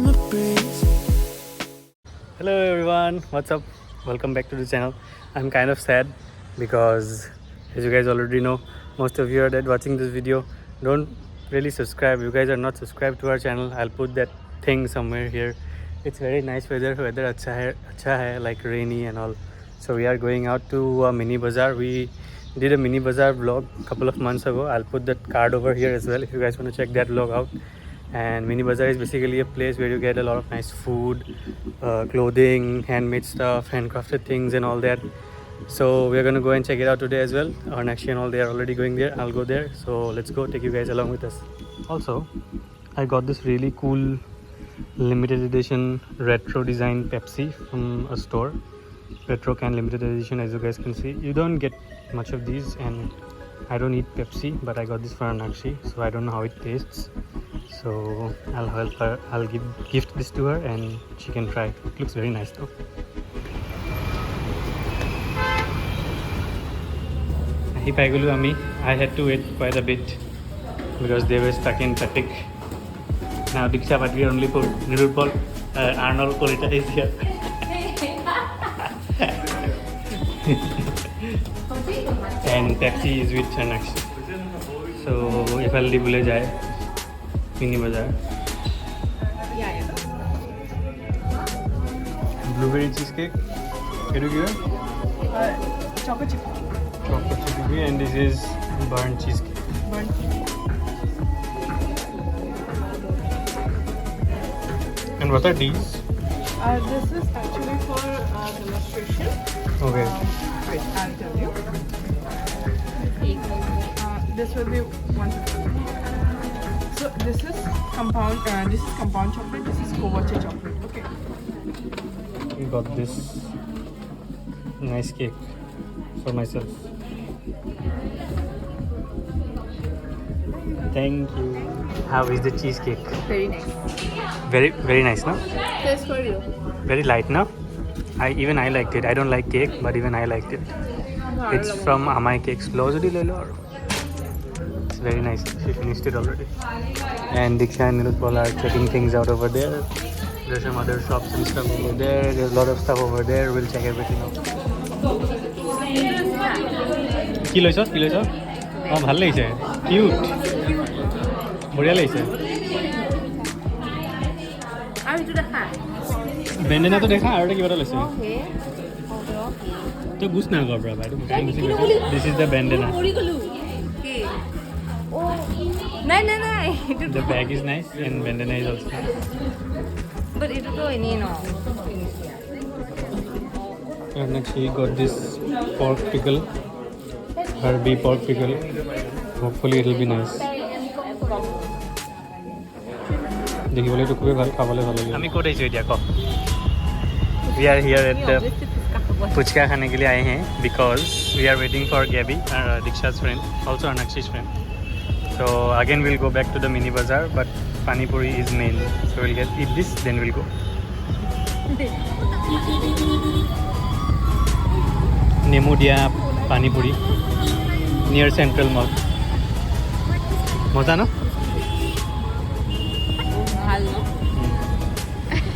summer breeze. Hello everyone, what's up? Welcome back to the channel. I'm kind of sad because as you guys already know, most of you are dead watching this video. Don't really subscribe. You guys are not subscribed to our channel. I'll put that thing somewhere here. It's very nice weather acha hai, like rainy and all. So we are going out to a mini bazaar. We did a mini bazaar vlog a couple of months ago. I'll put that card over here as well if you guys want to check that vlog out. And mini bazaar is basically a place where you get a lot of nice food, clothing, handmade stuff, handcrafted things and all that. So we're gonna go and check it out today as well. Arnakshi and all, they are already going there. I'll go there, so let's go, take you guys along with us. Also, I got this really cool limited edition retro design Pepsi from a store. Retro can limited edition, as you guys can see. You don't get much of these, and I don't eat Pepsi, but I got this for Arnakshi, so I don't know how it tastes. So I'll help her, I'll gift this to her and she can try. It looks very nice though. I had to wait quite a bit because they were stuck in traffic. Now Diksha Patri only for Nirupal, Arnold Polita is here. And Pepsi is with Arnakshi. So if I'll leave mini bazaar. Blueberry cheesecake. Chocolate chip. Chocolate chip, and this is burnt cheesecake. And what are these? This is actually for demonstration. Okay. Wait, I'll tell you. This will be 150. So this is compound. This is compound chocolate. This is guwahati chocolate. Okay. We got this nice cake for myself. Thank you. How is the cheesecake? Very nice. Very nice, no? This for you. Very light, no? Even I liked it. I don't like cake, but even I liked it. It's from Amai Cakes. It's very nice. She finished it already. And Diksha and Nirupal are checking things out over there. There's some other shops and stuff over there. There's a lot of stuff over there. We'll check everything out. কি লৈছ? অঁ ভাল লাগিছে, cute, বঢ়িয়া লাগিছে। বেণ্ডেনাটো দেখা আৰু এটা কিবা এটা লৈছে। তই গুছ না কৰ পৰা বাইদেউ। দিছ ইজ দ্য বেণ্ডেনা। The bag is nice and bandana is also nice. But it is only no. And next we got this pork pickle, herby pork pickle. Hopefully it will be nice. দেখিবলৈ তো খুবই ভাল, খাবলৈ ভাল লাগে। আমি ক'ত আহিছোঁ এতিয়া ক? We are here at the puchka खाने के लिए आए हैं because we are waiting for Gabby, Diksha's friend, also Arnakshi's friend. So again we'll go back to the mini bazaar, but panipuri is main. So we'll eat this, then we'll go. Nemu dia panipuri near Central Mall. Moza no? ভাল ন?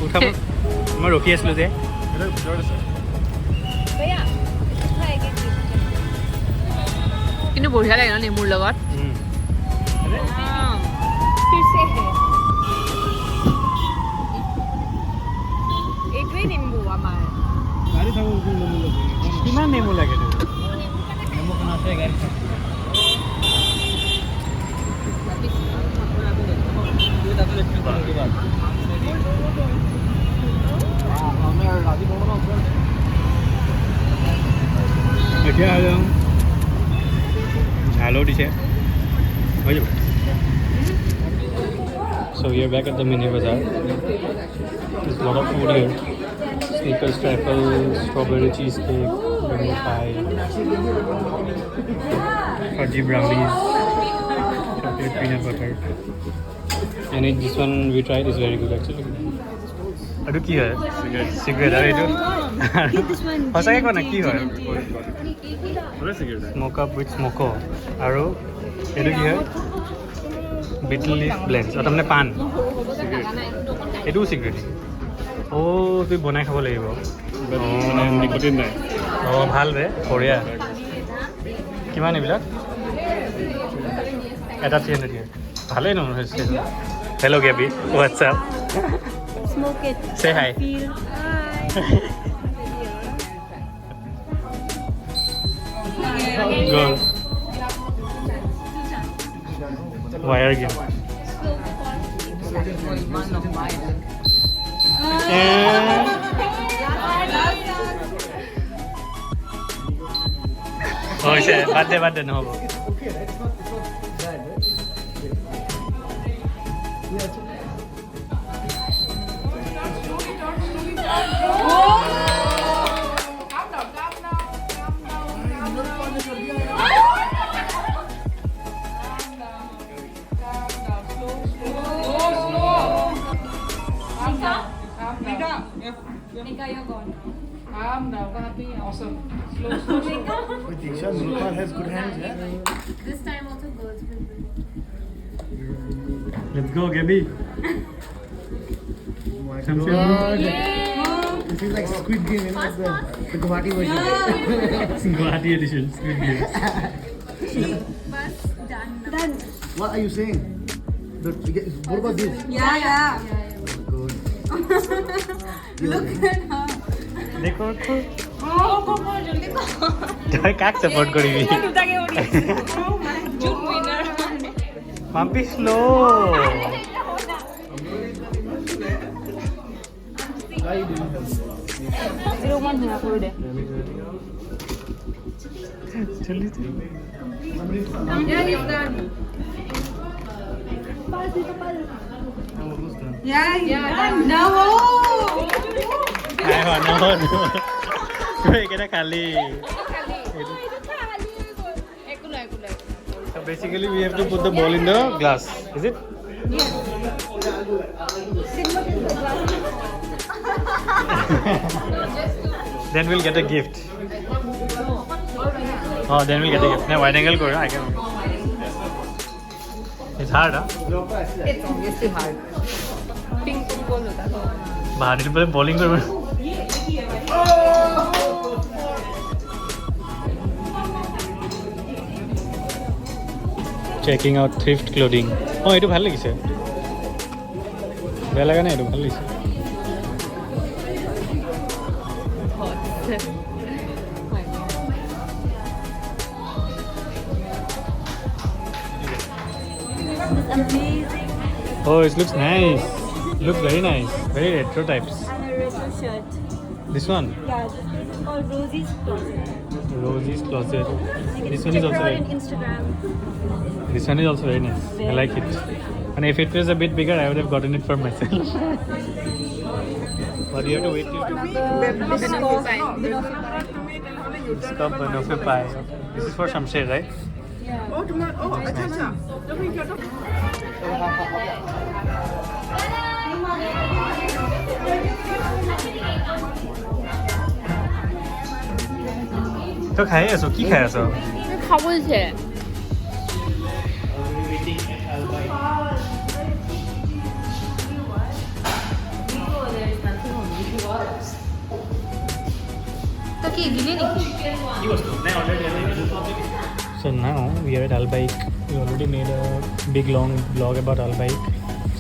উঠাব মই ৰখি আছিলোঁ যে। কিন্তু বঢ়িয়া লাগে ন নেমুৰ লগত। এইটোৱেই নেমু আমাৰ। কিমান নেমু লাগে? এতিয়া ঝালো দিছে হৈ যাব। So we are back at the mini bazaar. There's a lot of food here. Snickers trifle, strawberry cheesecake, vanilla pie, fudgy brownies, chocolate peanut butter. And this one we tried is very good actually. আৰু কি হয়? Cigarette আৰু এইটো সঁচাকৈ কোৱা না কি হয়? Smoke up with smoko. আৰু এইটো কি হয়? Betel leaf blends. আৰু তাৰমানে পাণ। এইটোও চিক্ৰেট অ' তুমি বনাই খাব লাগিব মানে নিকোটিন নাই অঁ ভাল বে বঢ়িয়া কিমান এইবিলাক এটা 300 দিয়ে ভালেই নহয় হৈছে hello' Gaby WhatsApp Smoke it. Say hi. Feel. Go. Wire game. Oh, shit. Bad day, no. Nika, you're gone. Calm down, guwahati. Awesome. Slow. But Diksha, Nurpal has good hands, yeah? This time also girls will win. Let's go, Gabby. Oh my Some god. Yeah. This is like Squid Game, you know, the Guwahati version. Guwahati edition. Squid Game. Bus done. Done. What are you saying? What about this? Yeah. Good. Look at her. देखो तो Oh, come on, जल्दी करो. तोय काक support करिबी उताके ओडी. Good winner. माम्पी स्लो Zero one है आपको दे. चली Yeah, he's done. Yeah, done. No. हाय हो नो तो एकेटा खाली So basically we have to put the ball in the glass is it then we'll get a gift oh then we'll get a gift now wide angle koro I can it's hard huh It's obviously hard. Ping pong ball होता है. बाहर पर bowling करो checking out thrift clothing oh এইটো ভাল লাগিছে বেয়া লাগা নাই এইটো ভাল লাগিছে Amazing. oh it looks nice looks very nice very retro types And a retro shirt. this one Yeah, this is called Rosie's Closet. Rosie's closet this one is Check also her out very on Instagram. this one is also very nice I like it and if it was a bit bigger I would have gotten it for myself but you have to wait till Cup banoffee pie this is for Shamsher right Yeah. Oh, tomorrow. Oh, अच्छा. तो फिर क्या तो? তো খাই আছো কি খাই আছো খাবো যে তো কি দিলি নাকি So now we are at Albaik. We already made a big long vlog about Albaik.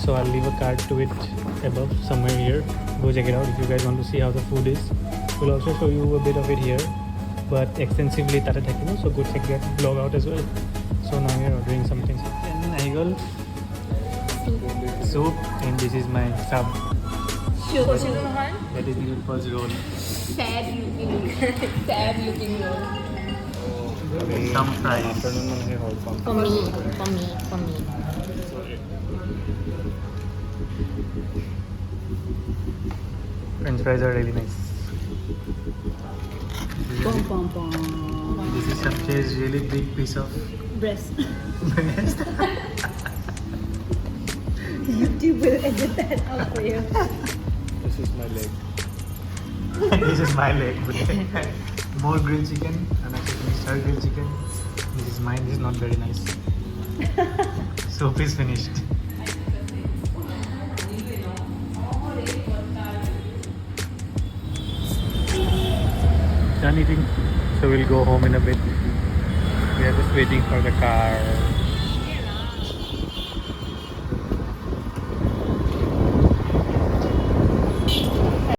So I'll leave a card to it above somewhere here. Go check it out if you guys want to see how the food is. We'll also show you a bit of it here, but extensively Tata Thakino. So go check that vlog out as well. So now we are ordering something. And Aigal soup, and this is my sub. That is Nirupal's roll. sad looking roll. Some fries. For me. French fries are really nice. This is Shamsher's really big piece of Breast. breast. YouTube will edit that out for you. This is my leg This is my leg. More grilled chicken and actually stir grilled chicken. This is mine. This is not very nice. Soup is finished. done eating, so we'll go home in a bit. We are just waiting for the car.